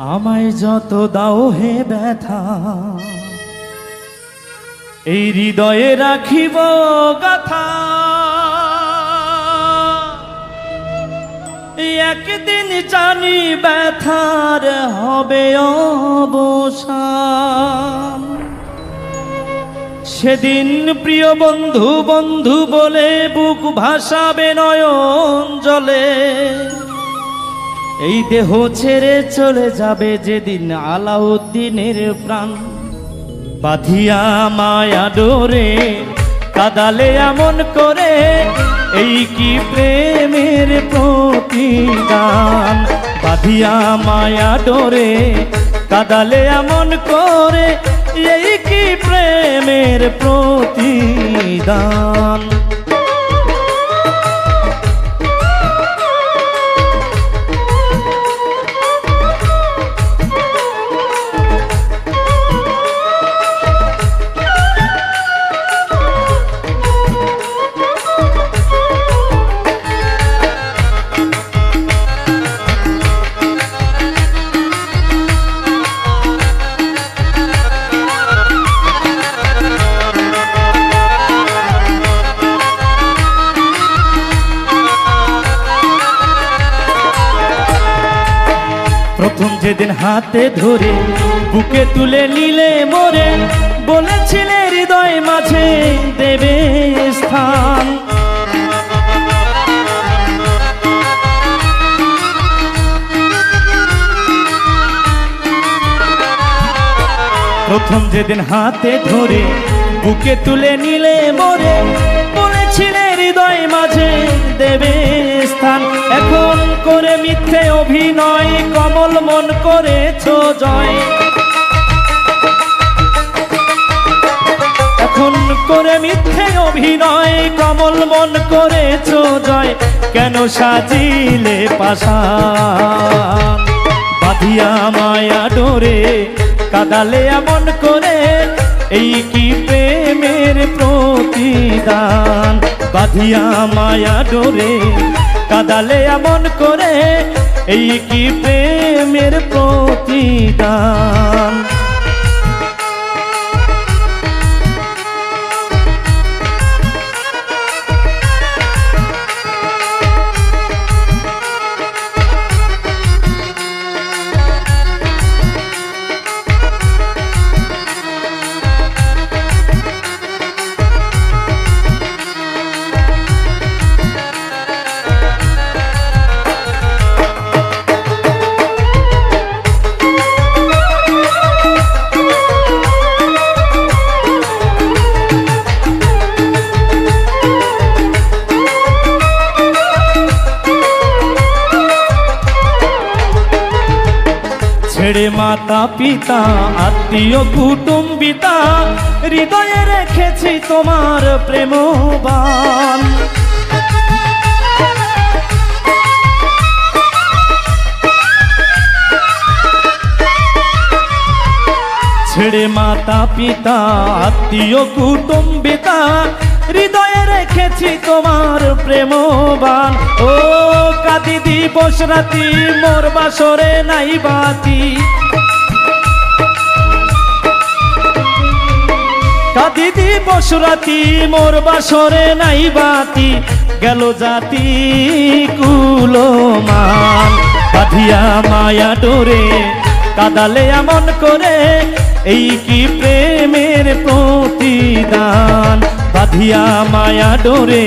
আমায় যত দাও হে ব্যথা, এই হৃদয়ে রাখিব গাথা। একদিন জানি ব্যথার হবে অবসান, সেদিন প্রিয় বন্ধু বন্ধু বলে বুক ভাসাবে নয়ন জলে। এই দেহ ছেড়ে চলে যাবে যেদিন আলাউদ্দিনের প্রাণ। বাঁধিয়া মায়া ডোরে কাদালে এমন করে, এই কি প্রেমের প্রতিদান। বাঁধিয়া মায়া ডোরে কাদালে এমন করে, এই কি প্রেমের প্রতিদান। প্রথম যেদিন হাতে ধরে বুকে তুলে নিলে মোরে, বলেছিলে হৃদয় মাঝে দেবে স্থান। প্রথম যেদিন হাতে ধরে বুকে তুলে নিলে মোরে, বলেছিলে হৃদয় মাঝে দেবে স্থান। এখন করে মিথ্যে অভিনয় কমল মন করেছ জয়। এখন করে মিথ্যে অভিনয় কমল মন করেছ জয়। কেন সাজিলে পাশান, বাঁধিয়া মায়া ডোরে কাদালে এমন করে, এই কি প্রেমের প্রতিদান। বাঁধিয়া মায়া ডোরে কাদালে এমন করে, এই কি প্রেমের প্রতিদান। ছেড়ে মাতা পিতা আত্মীয় কুটুম্বিতা, হৃদয়ে রেখেছি তোমার প্রেমবান। ছেড়ে মাতা পিতা আত্মীয় কুটুম্বিতা, হৃদয়ে রেখেছি তোমার প্রেমবান। ও কাঁদি দিবস রাতি মোর বাসরে নাই বাতি, কাঁদি দিবস রাতি মোর বাসরে নাই বাতি। গেল জাতি কুলমান, বাঁধিয়া মায়া ডোরে কাদালে এমন করে, এই কি প্রেমের প্রতিদান। বাঁধিয়া মায়া ডোরে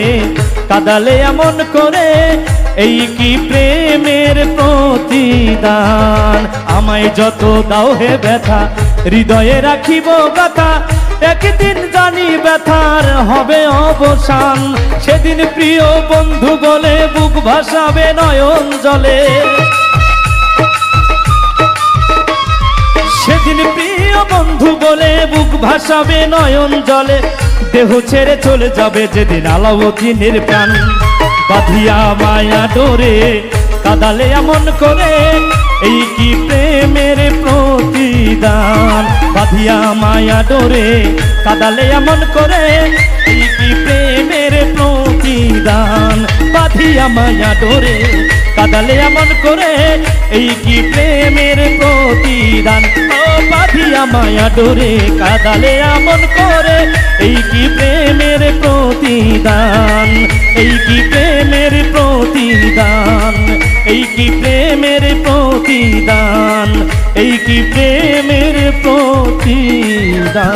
কাদালে এমন করে, এই কি প্রেমের প্রতিদান। আমায় যত দাও হে ব্যথা, হৃদয়ে রাখিব গাথা। একদিন জানি ব্যথার হবে অবসান, সেদিন প্রিয় বন্ধু বলে বুক ভাসাবে নয়ন জলে। সেদিন প্রিয় বন্ধু বলে বুক ভাসাবে নয়ন জলে। দেহ ছেড়ে চলে যাবে যেদিন আলাউদ্দিনের প্রাণ। বাঁধিয়া মায়া ডোরে কাদালে এমন করে, এই কি প্রেমের প্রতিদান। বাঁধিয়া মায়া ডোরে কাদালে এমন করে, এই কি প্রেমের প্রতিদান। বাঁধিয়া মায়া ডোরে কাদালে এমন করে, এই কি প্রেমের প্রতিদান। প্রতিদান। ও বাঁধিয়া মায়া ডোরে কাদালে আমন করে, এই কি প্রেমের প্রতিদান, এই কি প্রেমের প্রতিদান, এই কি প্রেমের প্রতিদান, এই কি প্রেমের প্রতিদান।